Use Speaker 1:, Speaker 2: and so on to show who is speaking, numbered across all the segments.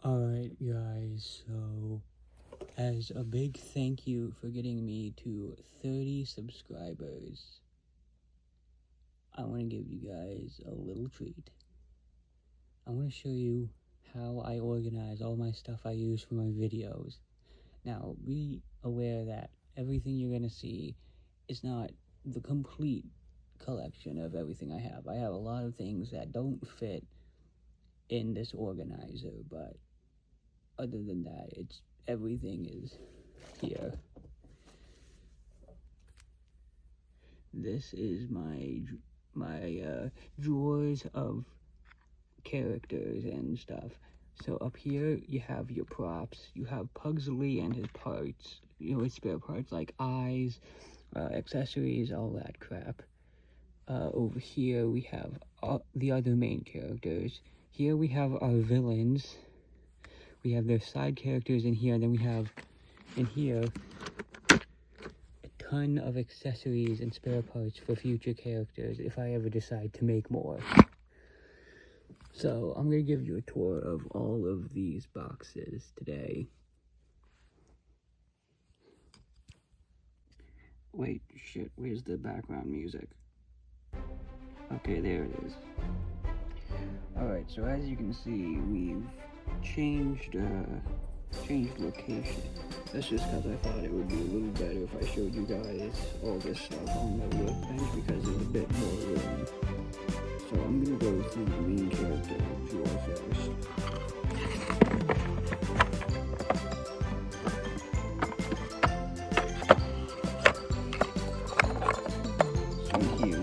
Speaker 1: Alright guys, so as a big thank you for getting me to 30 subscribers, I want to give you guys a little treat. I want to show you how I organize all my stuff I use for my videos. Now, be aware that everything you're going to see is not the complete collection of everything I have. I have a lot of things that don't fit in this organizer, but other than that, everything is here. This is my drawers of characters and stuff. So up here you have your props. You have Pugsley and his parts, his spare parts like eyes, accessories, all that crap. Over here we have the other main characters. Here we have our villains. We have their side characters in here, and then we have in here a ton of accessories and spare parts for future characters if I ever decide to make more. So I'm going to give you a tour of all of these boxes today. Wait, shit, where's the background music? Okay, there it is. Alright, so as you can see, we've changed location. That's just because I thought it would be a little better if I showed you guys all this stuff on the workbench because there's a bit more room. So I'm gonna go through the main character drawer first. So here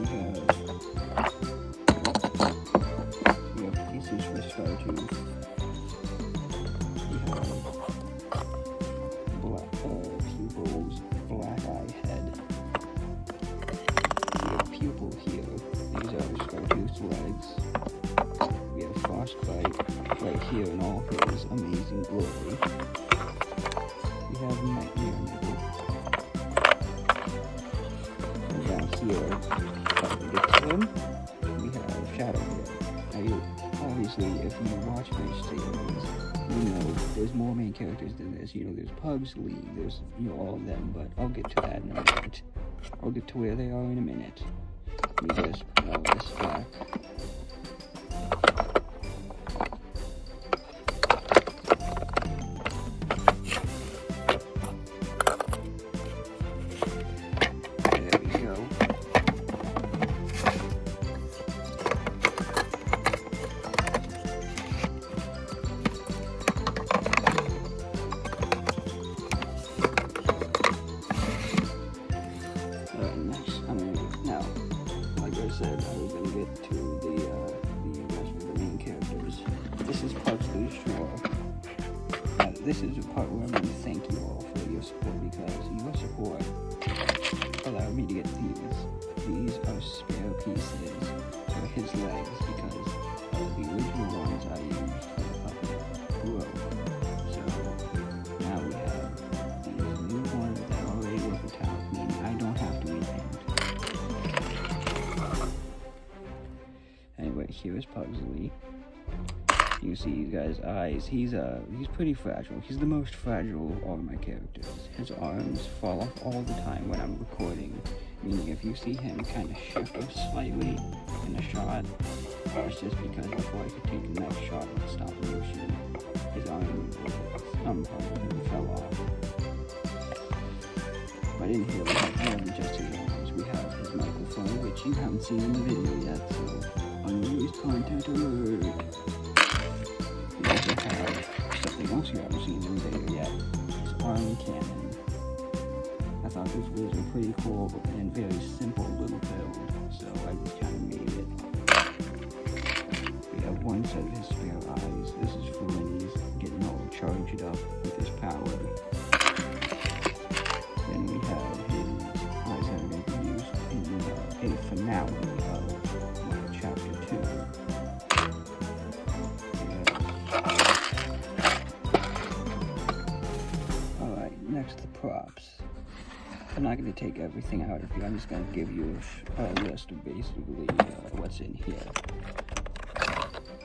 Speaker 1: we have pieces for Scartooth. We have pupils, black eye head. We have pupil here. These are Scartooth's legs. We have Frostbite right here in all his amazing glory. We have Nightmare Nibble. And down here, the Tim, we have Shadowhead. Now, obviously, if you watch my series, you know there's more main characters than this. There's Pugsley, there's, all of them, but I'll get to that in a minute. I'll get to where they are in a minute. Let me just put all this back. There we go. Now, like I said, I was going to get to the rest of the main characters. This is Pugsley's drawer. This is the part where I'm going to thank you all for your support, because your support allowed me to get these. These are spare pieces for his legs, because the original ones I used for the puppet broke. So now we have these new ones that already work with talent, meaning I don't have to repaint. Anyway, here is Pugsley. You see these guys' eyes. He's pretty fragile. He's the most fragile of all my characters. His arms fall off all the time when I'm recording. Meaning if you see him kind of shift up slightly in a shot, it's just because before I could take the next shot with stop motion, his arm, some part of him fell off. But in here we have more than just his arms. We have his microphone, which you haven't seen in the video yet, so unreleased content alert. We also have something else you haven't seen in the video yet. His arm cannon. I thought this was a pretty cool and very simple little build, so I just kind of made it. We have one set of his spare eyes. This is for when he's getting all charged up with his power. Then we have his eyes that are going to be used in a finale of my chapter 2. Alright, next the props. I'm not going to take everything out of here. I'm just going to give you a list of basically what's in here.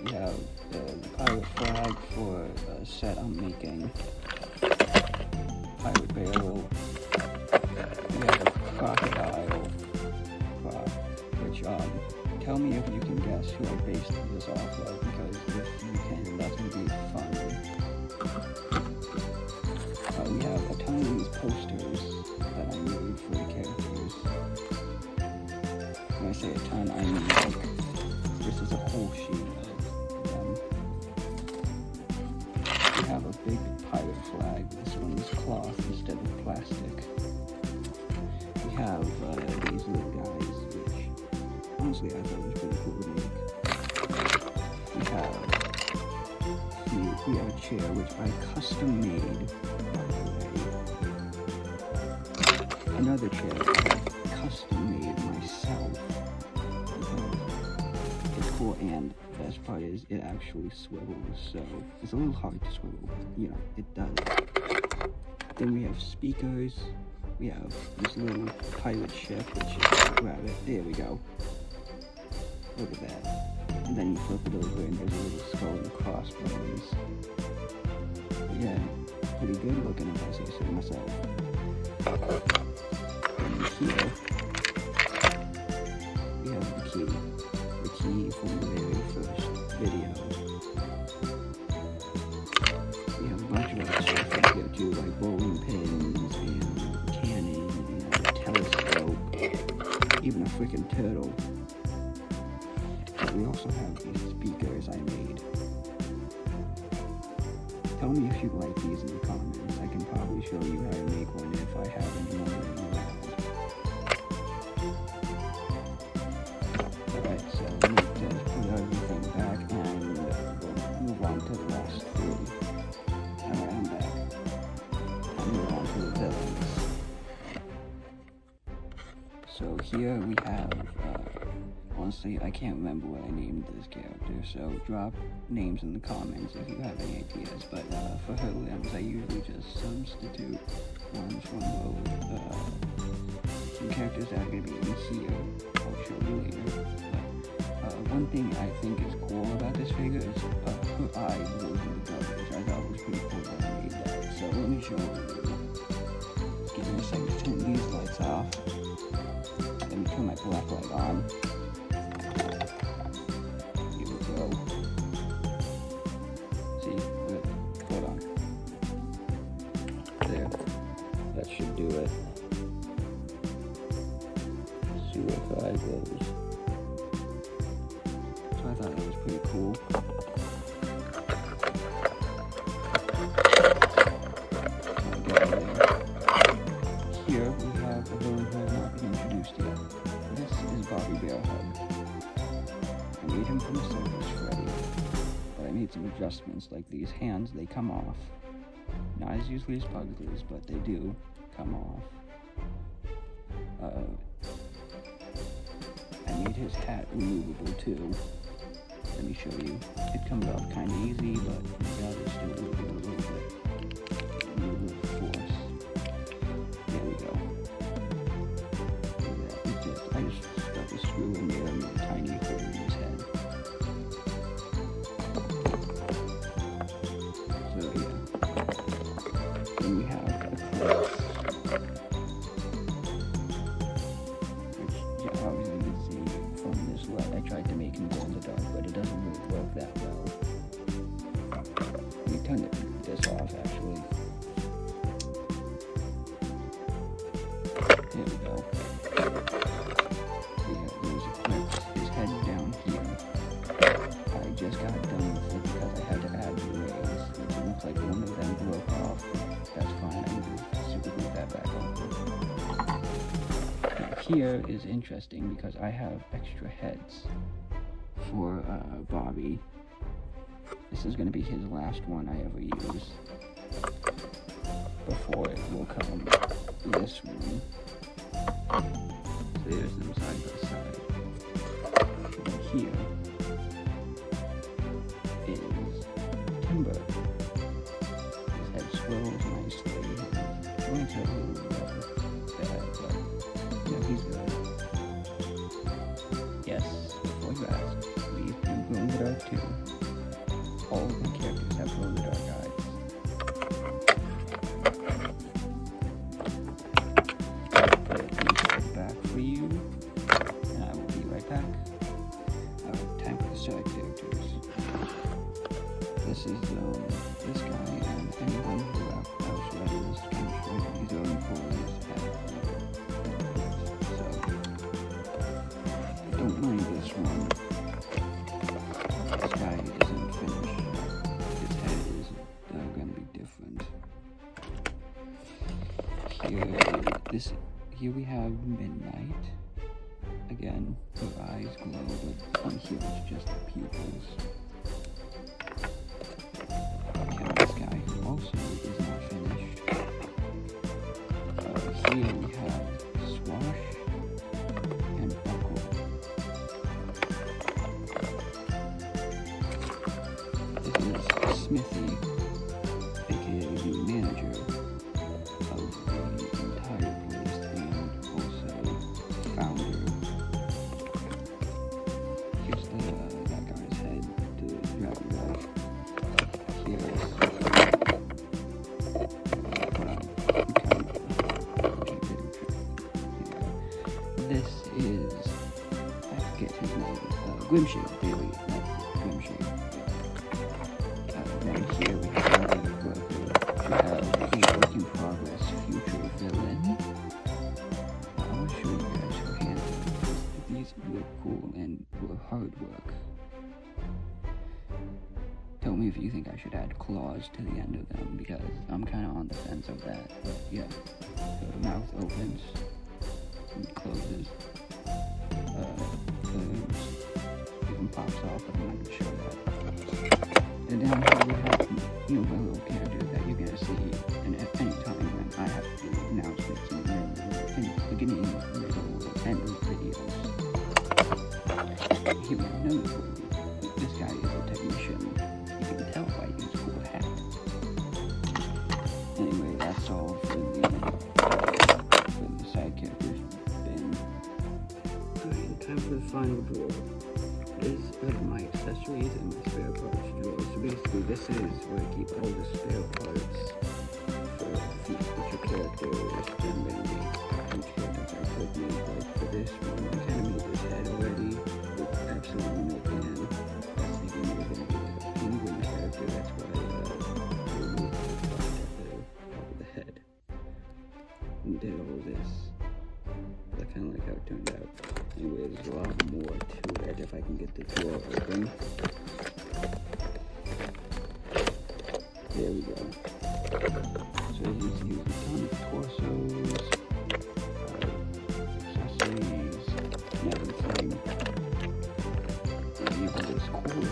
Speaker 1: We have the pirate flag for set I'm making. Pirate Barrel. We have a crocodile prop, which, tell me if you can guess who I based this off of, because if you can, that's going to be fun. We have a ton of these posters that I made for the characters. When I say a ton, I mean like, this is a whole sheet of them. We have a big pirate flag. This one's cloth instead of plastic. We have these little guys, which honestly I thought was pretty cool to make. We have a chair which I custom made, by the way. Another chair I custom made myself. It's cool, and the best part is it actually swivels, so it's a little hard to swivel, but you know, it does. Then we have speakers. We have this little pirate ship, which, grab it, there we go. Look at that. And then you flip it over and there's a little skull and crossbones. Again, pretty good looking if I say so myself. And here, we have the key from the very first video. We have a bunch of other stuff in here too, like bowling pins and cannon and a telescope, even a freaking turtle. But we also have these speakers I made. Tell me if you like these in the comments. I can probably show you how to make one if I have any more laying around. Alright, so let me just put everything back and we'll move on to the last three. Alright, I'm back. I'll move on to the villains. So here we have, honestly, I can't remember what I named this character, so drop names in the comments if you have any ideas, but for her limbs, I usually just substitute ones from those, some characters that are going to be in here. I'll show you later, but one thing I think is cool about this figure is her eye glows in the dark, which I thought was pretty cool that I made that, so let me show you. Give me a second to turn these lights off. Let me turn my black light on. Here we go. See? Hold on. There. That should do it. See where her eye goes. So I thought that was pretty cool. Here we have a villain who has not been introduced yet. This is Bobby Bearhug. I made him from Service Freddy, but I made some adjustments, like these hands, they come off. Not as easily as Pugsley's, but they do come off. I made his hat removable too. Let me show you. It comes off kind of easy, but you gotta just do a little bit force. There we go. I just stuck a screw in there and made a tiny hole in his head. So yeah. Then we have a cross. Which, yeah, obviously you can see from this light. I tried to make him glow in the dark, but it doesn't really work that well. Let me turn this off actually. There we go. There's a clip. His head down here. I just got done with it because I had to add the rays, which looks like one of them broke off. That's fine. I can just super glue that back on. Now here is interesting because I have extra heads for Bobby. This is going to be his last one I ever use. Before it will come this one. So there's them side by side. And here is Timber. His head swirls nicely. Joints are a little bad, but yeah, he's good. Yes, before you ask, we've been glow in the dark too. All of my characters have glow in the dark eyes. this is this guy and anyone who else read this chemistry. These are employees at so don't mind this one. This guy isn't finished. His head is gonna be different. Here we have Midnight. Again, her eyes glow, but on here it's just the pupils. This guy also is not finished. Here we have Swash and Buckle. This is Smithy, aka the manager of the entire place and also founder. Here's that guy's head, the dragon guy. Here's this is, I forget his name, Grimshade, Bailey, not Grimshade. Right here we have a work in progress future villain. I want to show you guys her hand. These look cool and were hard work. Tell me if you think I should add claws to the end of them, because I'm kind of on the fence of that. But yeah, so the mouth opens and closes. Even pops off, but I'm not going to show that. And down here we have, my little character that you're going to see at any time when I have to do announcements in the beginning, middle, end of videos. Here we have another movie. This guy is a technician. You can tell by his cool hat. Anyway, that's all for the side characters. Alright, time for the final drawer. This is my accessories and my spare parts drawer. So basically this is where I keep all the spare parts for future characters and then each characters I could make. Like for this one, I kind of made this head already with absolutely no plan. I was thinking we were going to do like a penguin character, that's why I removed the top of the head and did all this. I kind of like how it turned out. Anyway, there's a lot more to it if I can get the drawer open. There we go. So he's used a ton of torsos, accessories, and everything. And he has this cool